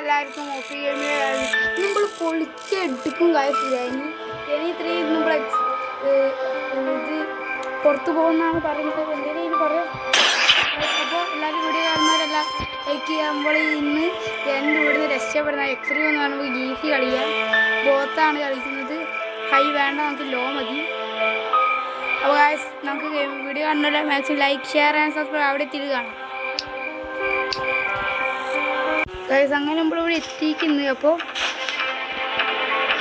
എല്ലാവർക്കും ഒപ്പി നമ്മൾ പൊളിച്ചെടുക്കും കാര്യം ഇനി ഇത്രയും നമ്മൾ ഇത് പുറത്തു പോകുന്നതാണ് പറയുന്നത്. എന്തെങ്കിലും പറയാം. അപ്പോൾ എല്ലാവരും വീഡിയോ കാണുന്നവരെല്ലാം ലൈക്ക് ചെയ്യുമ്പോൾ ഇന്ന് എൻ്റെ ഇവിടുന്ന് രക്ഷപ്പെടുന്ന എക്സ്റേ എന്ന് പറയുമ്പോൾ ഈസി കളിയാം. ബോത്താണ് കളിക്കുന്നത്. ഹൈ വേണ്ട, നമുക്ക് ലോ മതി. അപ്പോൾ നമുക്ക് വീഡിയോ കാണുന്നവരെ maximum like share and subscribe അവിടെ എത്തിയിട്ട് കാണാം. അങ്ങനെ നമ്മളിവിടെ എത്തിക്കുന്നത്. അപ്പോൾ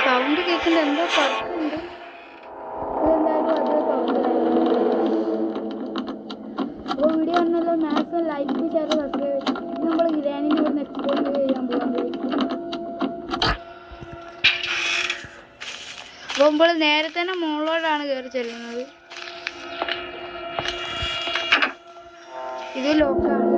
സൗണ്ട് കേൾക്കുന്നത് എന്തോ തുറക്കുന്നുണ്ട്. അപ്പോൾ വീഡിയോ കാണുന്നല്ലോ മാക്സിമം ലൈക്ക് ഷെയർ സബ്സ്ക്രൈബ്. നമ്മൾ ഗ്രാനിൻ്റെ ഇവിടുന്ന് എക്സ്പ്ലോർ ചെയ്യാൻ പോകാൻ. അപ്പോൾ നമ്മൾ നേരെ തന്നെ മുകളിലോട്ടാണ് കയറി ചെല്ലുന്നത്. ഇത് ലോക്കാണ്.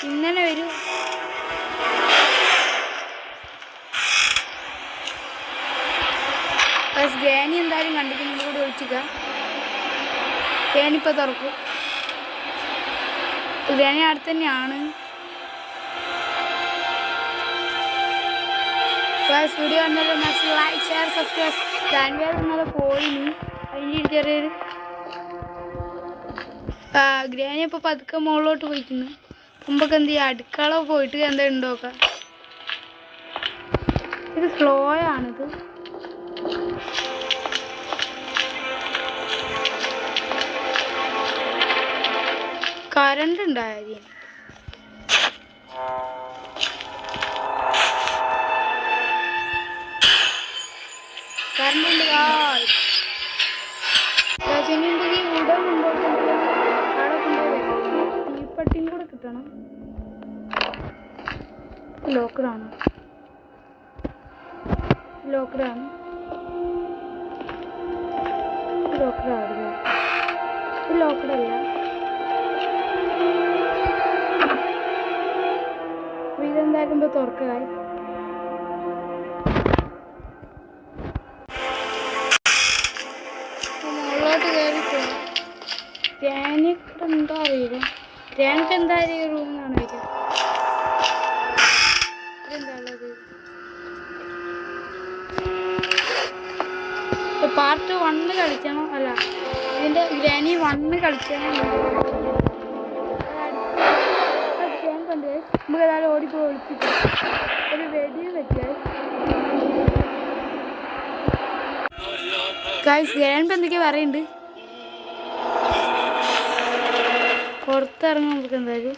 ഇങ്ങനെ വരും. ഗ്രാനി എന്തായാലും കണ്ടിട്ട് നിങ്ങളോട് വിളിച്ചിക്ക. ഗ്രാനിപ്പോൾ തുറക്കും. ഗ്രാനി അടുത്ത് തന്നെയാണ്. വീഡിയോ കണ്ടല്ലോ മാക്സിമം ലൈക്ക് ഷെയർ സബ്സ്ക്രൈബ്. ഗാൻവേർ ഇന്നലെ പോയിന്. അതിൻ്റെ ചെറിയൊരു ഗ്രാനി ഇപ്പോൾ പതുക്കെ മുകളിലോട്ട് പോയിക്കുന്നു. മുമ്പൊക്കെ എന്ത് ചെയ്യുക, അടുക്കള പോയിട്ട് എന്താ ഉണ്ടോക്കാം. ഇത് സ്ലോ ആണിത്. കറണ്ട് ഉണ്ടായത് കറണ്ട് ഉണ്ട്. ഇവിടെ കൊണ്ടുപോയിട്ട് അവിടെ കൊണ്ടുപോയി തീപ്പട്ടിയും കൂടെ കിട്ടണം. ലോക്കഡാണ്. ലോക്കഡാണ്. ലോക്കഡാവില്ല. ഇത് ലോക്കഡല്ല. ഇതെന്തായാലും ഇപ്പോൾ തുറക്കുക. മുകളിലോട്ട് കയറിപ്പോയി. ഗ്രാനിക്ക് എന്താ അറിയില്ല. ഗ്രാനിക്ക് എന്തായാലും ഈ റൂമിലാണ് വരിക. ഇതെന്താ ഉള്ളത്? പാർട്ട് 1 കളിക്കണം. അല്ല, ഇതിൻ്റെ ഗ്രാനി 1 കളിക്കണം. കണ്ട് നമുക്ക് ഏതായാലും ഓടിപ്പോയി വിളിച്ചിട്ട് ഒരു വെടിയും വെച്ചാൽ ഗ്രാൻഡ് എന്തൊക്കെയാ പറയുന്നുണ്ട്. പുറത്തിറങ്ങാൻ നമുക്ക് എന്തായാലും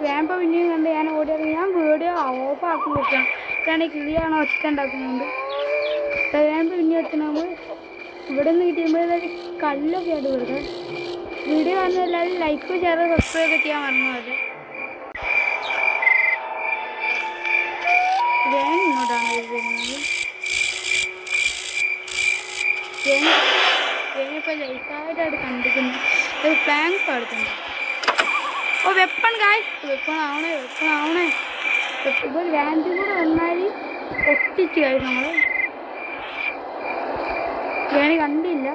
ഞാനിപ്പോൾ പിന്നെയും കണ്ട് ഞാൻ ഓടിയത്. ഞാൻ വീഡിയോ ഓഫാക്കി വെക്കാം. കാരണം ഈ കിളിയാണ് ഒച്ച ഉണ്ടാക്കുന്നുണ്ട്. ഞാനിപ്പോൾ പിന്നെ വെക്കണമ്പോൾ ഇവിടെ നിന്ന് കിട്ടിയുമ്പോൾ കല്ലൊക്കെ ആയിട്ട് കൊടുക്കാം. വീഡിയോ കാണുന്ന എല്ലാവരും ലൈക്ക് ഷെയർ സബ്സ്ക്രൈബ് ചെയ്യാൻ മറന്നു. ഞാൻ ഇങ്ങോട്ടാണ് വരുന്നത്. ഞാനിപ്പോൾ ലൈഫായിട്ടാണ് കണ്ടിരിക്കുന്നത്. ഒരു പ്ലാങ്ക് എടുക്കുന്നുണ്ട്. ഓ വെപ്പൺ ഗായ്സ്, വെപ്പൺ ആവണേ. ഇപ്പോൾ ഗ്രാൻഡും കൂടെ വന്നാൽ ഒട്ടിച്ച് കാര്യം നമ്മൾ ഗ്രാനി കണ്ടില്ല.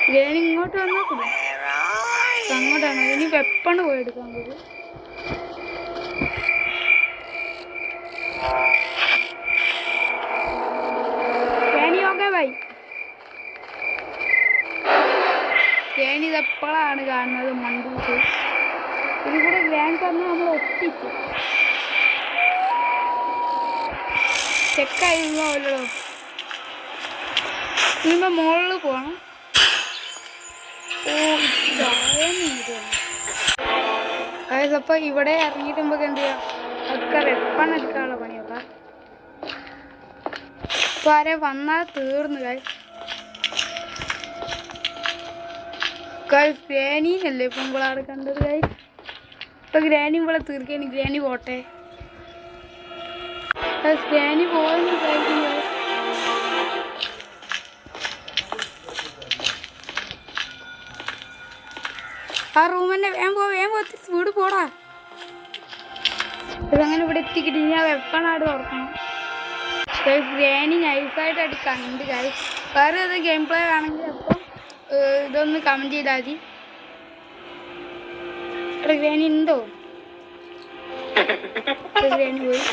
ഗ്രാനി ഇങ്ങോട്ട് വന്നാൽ കൂടെ അങ്ങോട്ടാണ്. ഇനി വെപ്പണ് പോയി എടുക്കാൻ പോകും. Granny okay bye. ഗ്രാനി ഇതെപ്പോഴാണ് കാണുന്നത് മണ്ടൂസ്. ഇതിൽ കൂടെ ഗ്രാൻഡ് പറഞ്ഞ് നമ്മൾ ഒട്ടിച്ചു ചെക്കായിരുന്നല്ലോ. ഇനിയിപ്പോൾ മുകളിൽ പോകണം. ഓ അപ്പോൾ ഇവിടെ ഇറങ്ങിയിട്ട് നമുക്ക് എന്ത് ചെയ്യാം, അതൊക്കെ വെപ്പൺ എടുക്കാനുള്ള പണിയൊക്കെ. ഇപ്പോൾ ആരെ വന്നാൽ തീർന്നു ഗ്രാനീനല്ലേ ഇപ്പം നമ്മളാണ് കണ്ടത് ഗൈസ്. ഇപ്പം ഗ്രാനി ഇവിടെ തീർക്കാനി. ഗ്രാനി പോട്ടെ. ഗ്രാനി പോയെന്ന് വിചാരിക്കുന്നു. ആ റൂം തന്നെ വേഗം വീട് പോടാ. ഇതങ്ങനെ ഇവിടെ എത്തിക്കിട്ട് ഇനി ആ വെപ്പണാട് തുറക്കണം. ഗ്രാനി നൈസായിട്ട് അടി കണ്ട് ഗൈസ്. വേറെ ഏത് ഗെയിം പ്ലേ ആണെങ്കിൽ അപ്പം ഇതൊന്ന് കമൻറ്റ് ചെയ്താൽ മതി. ഇവിടെ ഗ്രാനി ഉണ്ടോ? ഗ്രാനി പോയി.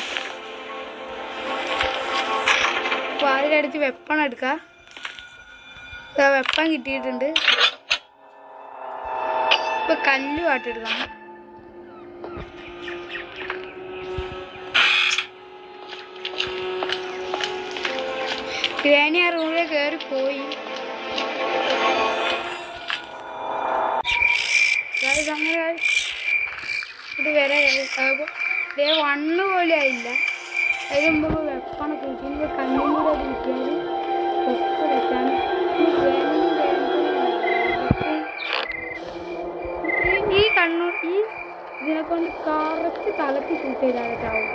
അപ്പോൾ അതിലടിച്ച് വെപ്പൺ എടുക്കാം. വെപ്പൺ കിട്ടിയിട്ടുണ്ട്. ഇപ്പം കല്ല് പാട്ടെടുക്കണം. ഗ്രാനി ആ റൂമിൽ കയറിപ്പോയി. അങ്ങനെ ഇത് വരെ ഡേ 1 പോലെ ആയില്ല. അതിന് മുമ്പ് വെപ്പണൊക്കെ കിട്ടി. കണ്ണും കൂടെ അത് കിട്ടിയാൽ ഒക്കെ വെച്ചാണ്. ഈ ഇതിനെ കൊണ്ട് കറച്ച് തലക്ക് ഷൂട്ട് ചെയ്താലും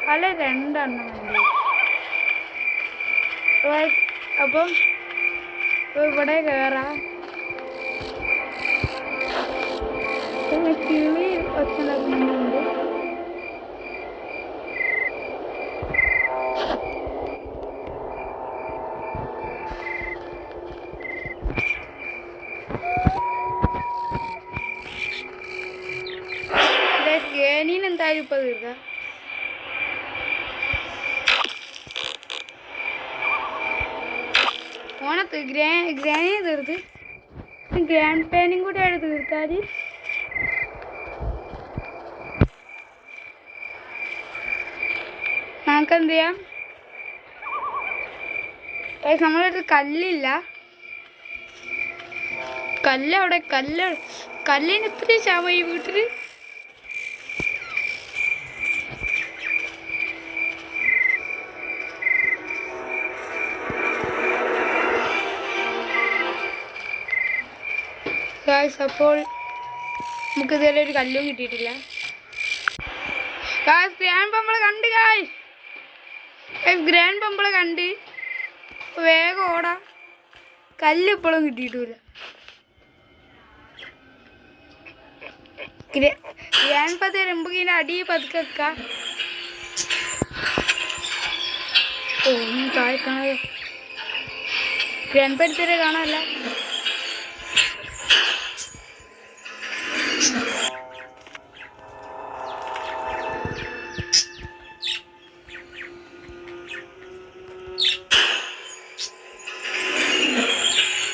പല 2 എണ്ണം വേണ്ടി. അപ്പം ഇവിടെ കയറാം. കിളി ഒച്ചുണ്ടാക്കുന്നുണ്ട്. ഗ്രാനീന് എന്തായാലും ഇപ്പം തീർക്കാം. ഓണത്ത് ഗ്രാനിയെ തീർത്ത് ഗ്രാൻഡ് പാനും കൂടെ ആണ് തീർത്താൽ നമുക്ക് എന്ത് ചെയ്യാം. നമ്മളടുത്ത് കല്ലില്ല. കല്ലവിടെ കല്ലിന് ഇത്ര ക്ഷാമം ഈ വീട്ടിൽ. അപ്പോൾ നമുക്ക് ഇതുവരെ ഒരു കല്ലും കിട്ടിയിട്ടില്ല. ഗ്രാൻഡ് പമ്പളെ കണ്ട് ഗ്രാൻഡ് പമ്പളെ കണ്ട് വേഗം ഓടാ. കല്ല് ഇപ്പോഴും കിട്ടിയിട്ടില്ല. ഗ്രാൻഡ് പത്ത് വരുമ്പോൾ ഇങ്ങനെ അടി പതുക്കെ വെക്കാം. ഓ താഴെ കാണാതെ ഗ്രാൻഡ് പടുത്തരെ കാണാനല്ല.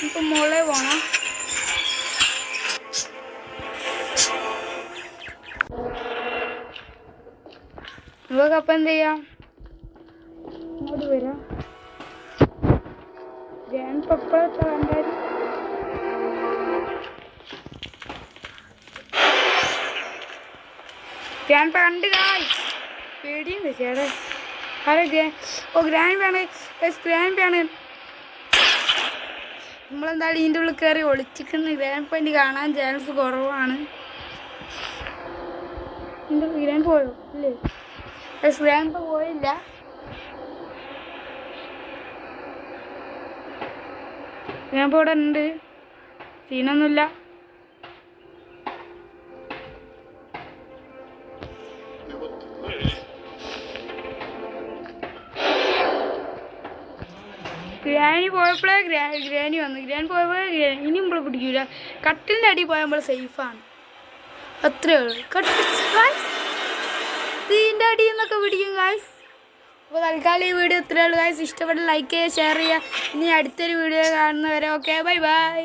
ഇപ്പം മോളെ പോണം. നമുക്കപ്പം എന്ത് ചെയ്യാം, ഇങ്ങോട്ട് വരാം. ഗ്രാൻഡ് പപ്പളത്തെ കണ്ടാൽ ഗ്രാൻഡ് കണ്ട് പേടിയുണ്ട് ചേട്ടാ. ഗ്രാൻഡ് ആണ്. നമ്മളെന്തായാലും ഇതിൻ്റെ ഉള്ളിൽ കയറി ഒളിച്ചിരിക്കുന്ന ഗ്രാൻഡ് പോയിന്റ് കാണാൻ ചാൻസ് കുറവാണ്. ഇതിൻ്റെ ഗ്രാൻഡ് പോയോ ഇല്ലേ? ഗ്രാൻഡ് പോയില്ല. ഗ്രാൻഡ് ഇവിടെ ഉണ്ട്. സീനൊന്നുമില്ല. ഗ്രാനി പോയപ്പോഴേ ഗ്രാനി വന്നു. ഗ്രാനി പോയപ്പോഴേ ഇനി നമ്മൾ പിടിക്കൂല. കട്ടിലിൻ്റെ അടി പോയാൽ നമ്മൾ സേഫാണ്. അത്രേ ഉള്ളൂ. ഇതിൻ്റെ അടിയിൽ നിന്നൊക്കെ പിടിക്കും ഗായ്സ്. അപ്പോൾ തൽക്കാലം ഈ വീഡിയോ ഇത്രയേ ഉള്ളൂ ഗായ്സ്. ഇഷ്ടപ്പെട്ട ലൈക്ക് ചെയ്യുക, ഷെയർ ചെയ്യുക. ഇനി അടുത്തൊരു വീഡിയോ കാണുന്നവരെ ഓക്കെ ബൈ ബൈ.